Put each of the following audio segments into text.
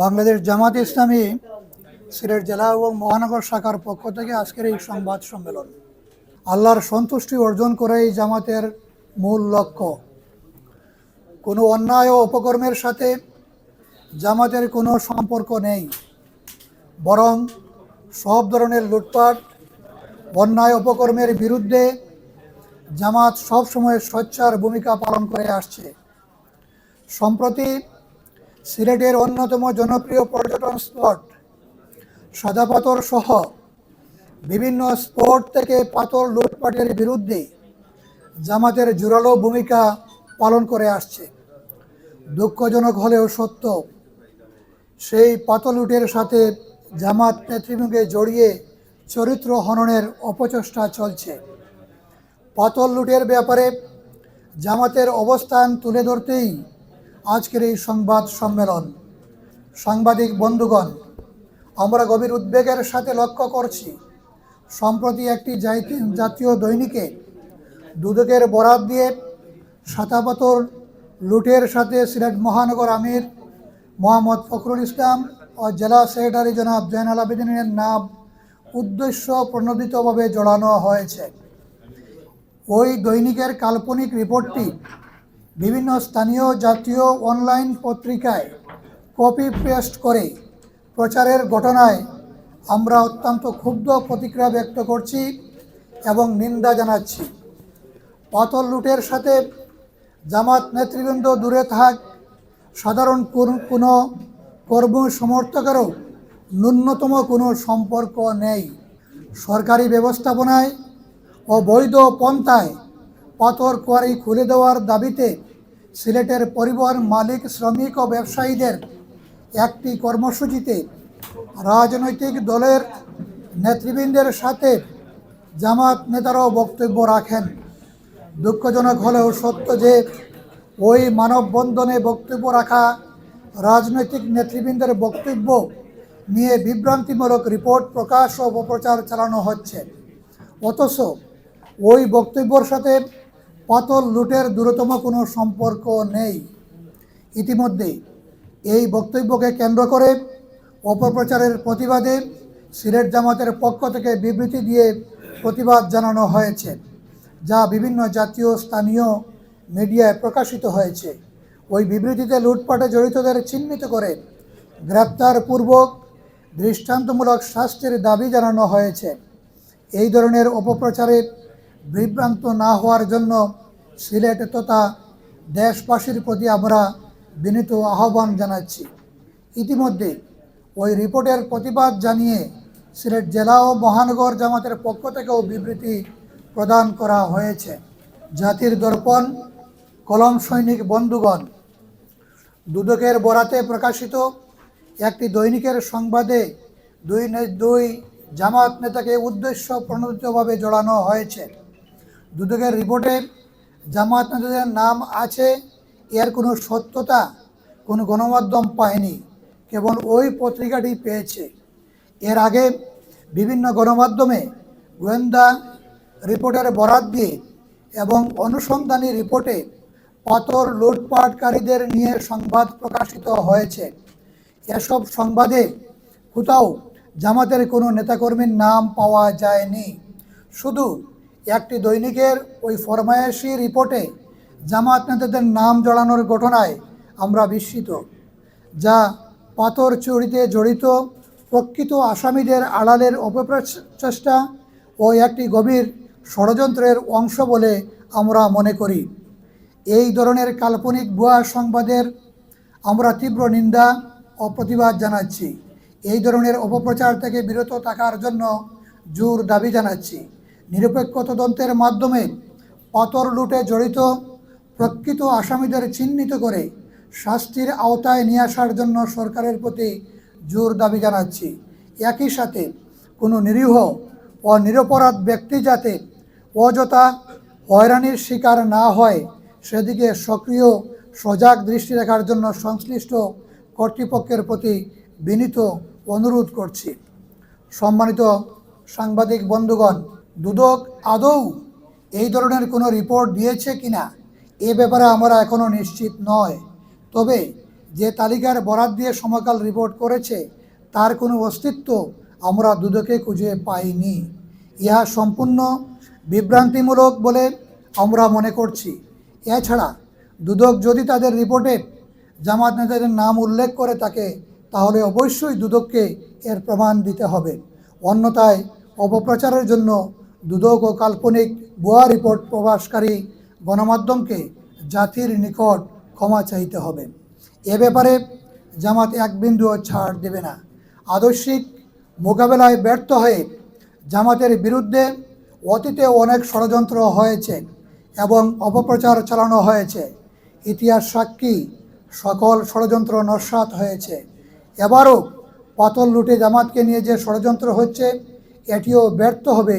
বাংলাদেশ জামাত ইসলামী সিলেট জেলা এবং মহানগর শাখার পক্ষ থেকে আজকের এই সংবাদ সম্মেলন। আল্লাহর সন্তুষ্টি অর্জন করেই জামাতের মূল লক্ষ্য। কোনো অন্যায় ও অপকর্মের সাথে জামাতের কোনো সম্পর্ক নেই, বরং সব ধরনের লুটপাট, অন্যায় অপকর্মের বিরুদ্ধে জামাত সবসময় সোচ্চার ভূমিকা পালন করে আসছে। সম্প্রতি সিলেটের অন্যতম জনপ্রিয় পর্যটন স্পট সাদা পাথর সহ বিভিন্ন স্পট থেকে পাথর লুটপাটের বিরুদ্ধে জামাতের জোরালো ভূমিকা পালন করে আসছে। দুঃখজনক হলেও সত্য, সেই পাথর লুটের সাথে জামাত নেতৃবৃন্দকে জড়িয়ে চরিত্র হননের অপচেষ্টা চলছে। পাথর লুটের ব্যাপারে জামাতের অবস্থান তুলে ধরতেই আজকের এই সংবাদ সম্মেলন। সাংবাদিক বন্ধুগণ, আমরা গভীর উদ্বেগের সাথে লক্ষ্য করছি, সম্প্রতি একটি জাতীয় দৈনিকে দুদকের বরাত দিয়ে সাদা পাথর লুটের সাথে সিলেট মহানগর আমির মোহাম্মদ ফখরুল ইসলাম ও জেলা সেক্রেটারি জনাব জয়নাল আবেদিনের নাম উদ্দেশ্য প্রণোদিতভাবে জড়ানো হয়েছে। ওই দৈনিকের কাল্পনিক রিপোর্টটি বিভিন্ন স্থানীয় জাতীয় অনলাইন পত্রিকায় কপি পেস্ট করে প্রচারের ঘটনায় আমরা অত্যন্ত ক্ষুব্ধ প্রতিক্রিয়া ব্যক্ত করছি এবং নিন্দা জানাচ্ছি। পাথর লুটের সাথে জামাত নেতৃবৃন্দ দূরে থাক, সাধারণ কোনো কর্ম সমর্থকেরও ন্যূনতম কোনো সম্পর্ক নেই। সরকারি ব্যবস্থাপনায় ও বৈধ পন্থায় পাথর কোয়ারি খুলে দেওয়ার দাবিতে সিলেটের পরিবহন মালিক, শ্রমিক ও ব্যবসায়ীদের একটি কর্মসূচিতে রাজনৈতিক দলের নেতৃবৃন্দের সাথে জামাত নেতারাও বক্তব্য রাখেন। দুঃখজনক হলেও সত্য যে ওই মানববন্ধনে বক্তব্য রাখা রাজনৈতিক নেতৃবৃন্দের বক্তব্য নিয়ে বিভ্রান্তিমূলক রিপোর্ট প্রকাশ ও অপপ্রচার চালানো হচ্ছে। অথচ ওই বক্তব্যের সাথে পাথর লুটের দূরতম কোনো সম্পর্ক নেই। ইতিমধ্যে এই বক্তব্যকে কেন্দ্র করে অপপ্রচারের প্রতিবাদে সিলেট জামাতের পক্ষ থেকে বিবৃতি দিয়ে প্রতিবাদ জানানো হয়েছে, যা বিভিন্ন জাতীয় স্থানীয় মিডিয়ায় প্রকাশিত হয়েছে। ওই বিবৃতিতে লুটপাটে জড়িতদের চিহ্নিত করে গ্রেপ্তারপূর্বক দৃষ্টান্তমূলক শাস্তির দাবি জানানো হয়েছে। এই ধরনের অপপ্রচারে বিভ্রান্ত না হওয়ার জন্য সিলেট তথা দেশবাসীর প্রতি আমরা বিনীত আহ্বান জানাচ্ছি। ইতিমধ্যে ওই রিপোর্টের প্রতিবাদ জানিয়ে সিলেট জেলা ও মহানগর জামাতের পক্ষ থেকেও বিবৃতি প্রদান করা হয়েছে। জাতির দর্পণ, কলম সৈনিক বন্ধুগণ, দুদকের বরাতে প্রকাশিত একটি দৈনিকের সংবাদে দুই জামাত নেতাকে উদ্দেশ্য প্রণোদিতভাবে জড়ানো হয়েছে। দুদকের রিপোর্টে জামাত নেতাদের নাম আছে, এর কোনো সত্যতা কোনো গণমাধ্যম পায়নি, কেবল ওই পত্রিকাটি পেয়েছে। এর আগে বিভিন্ন গণমাধ্যমে গোয়েন্দা রিপোর্টের বরাত দিয়ে এবং অনুসন্ধানী রিপোর্টে পাথর লুটপাটকারীদের নিয়ে সংবাদ প্রকাশিত হয়েছে। এসব সংবাদে কোথাও জামাতের কোনো নেতাকর্মীর নাম পাওয়া যায়নি। শুধু একটি দৈনিকের ওই ফরমায়েশি রিপোর্টে জামাত নেতাদের নাম জড়ানোর ঘটনায় আমরা বিস্মিত, যা পাথর চুরিতে জড়িত প্রকৃত আসামিদের আড়ালের অপপ্রচেষ্টা ও একটি গভীর ষড়যন্ত্রের অংশ বলে আমরা মনে করি। এই ধরনের কাল্পনিক ভুয়া সংবাদের আমরা তীব্র নিন্দা ও প্রতিবাদ জানাচ্ছি। এই ধরনের অপপ্রচার থেকে বিরত থাকার জন্য জোর দাবি জানাচ্ছি। নিরপেক্ষ তদন্তের মাধ্যমে পাথর লুটে জড়িত প্রকৃত আসামিদের চিহ্নিত করে শাস্তির আওতায় নিয়ে আসার জন্য সরকারের প্রতি জোর দাবি জানাচ্ছি। একই সাথে কোনো নিরীহ ও নিরপরাধ ব্যক্তি যাতে অযথা হয়রানির শিকার না হয় সেদিকে সক্রিয় সজাগ দৃষ্টি রাখার জন্য সংশ্লিষ্ট কর্তৃপক্ষের প্রতি বিনীত অনুরোধ করছি। সম্মানিত সাংবাদিক বন্ধুগণ, দুদক আদৌ এই ধরনের কোনো রিপোর্ট দিয়েছে কিনা এ ব্যাপারে আমরা এখনও নিশ্চিত নয়। তবে যে তালিকার বরাত দিয়ে সমকাল রিপোর্ট করেছে তার কোনো অস্তিত্ব আমরা দুদকে খুঁজে পাইনি। ইহা সম্পূর্ণ বিভ্রান্তিমূলক বলে আমরা মনে করছি। এছাড়া দুদক যদি তাদের রিপোর্টে জামাত নেতাদের নাম উল্লেখ করে থাকে তাহলে অবশ্যই দুদককে এর প্রমাণ দিতে হবে। অন্যথায় অপপ্রচারের জন্য দুদক ও কাল্পনিক ভুয়া রিপোর্ট প্রকাশকারী গণমাধ্যমকে জাতির নিকট ক্ষমা চাইতে হবে। এ ব্যাপারে জামাত এক বিন্দুও ছাড় দেবে না। আদর্শিক মোকাবেলায় ব্যর্থ হয়ে জামাতের বিরুদ্ধে অতীতে অনেক ষড়যন্ত্র হয়েছে এবং অপপ্রচার চালানো হয়েছে। ইতিহাস সাক্ষী সকল ষড়যন্ত্র নস্যাৎ হয়েছে। এবারও পাতল লুটে জামাতকে নিয়ে যে ষড়যন্ত্র হচ্ছে এটিও ব্যর্থ হবে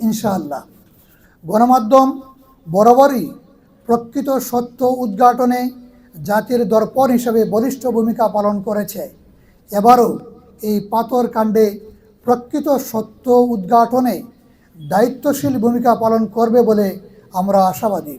ইনশাআল্লাহ। গণমাধ্যম বরাবরই প্রকৃত সত্য উদ্ঘাটনে জাতির দর্পণ হিসেবে বলিষ্ঠ ভূমিকা পালন করেছে। এবারও এই পাথর কাণ্ডে প্রকৃত সত্য উদ্ঘাটনে দায়িত্বশীল ভূমিকা পালন করবে বলে আমরা আশাবাদী।